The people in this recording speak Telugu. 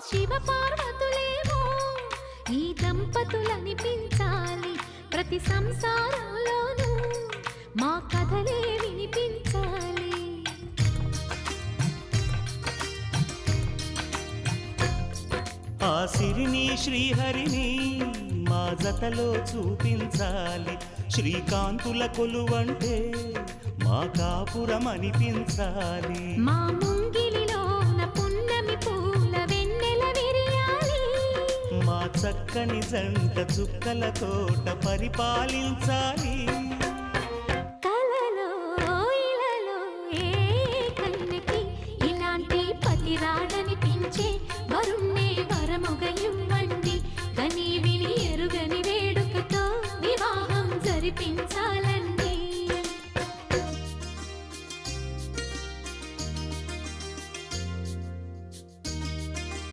శివ పార్వతులేమో ఈ దంపతులనిపించాలి, ప్రతి సంసారంలోనూ మా కథలే వినిపించాలి. ఆ సిరిని శ్రీహరిని మా జతలో చూపించాలి, శ్రీకాంతుల కొలువంటే మా కాపురం అనిపించాలి. మా ముంగిలిలోన పున్నమి పూల వెన్నెల విరియాలి, మా చక్కని జంట చుక్కల తోట పరిపాలించాలి. కలలో ఇలలో ఏ కన్యకి ఇలాంటి పతి రాడనిపించే వరుణ్ణే వరముగ ఇవ్వండి, కని విని ఎరుగని వేడుకతో వివాహం జరిపించాలి.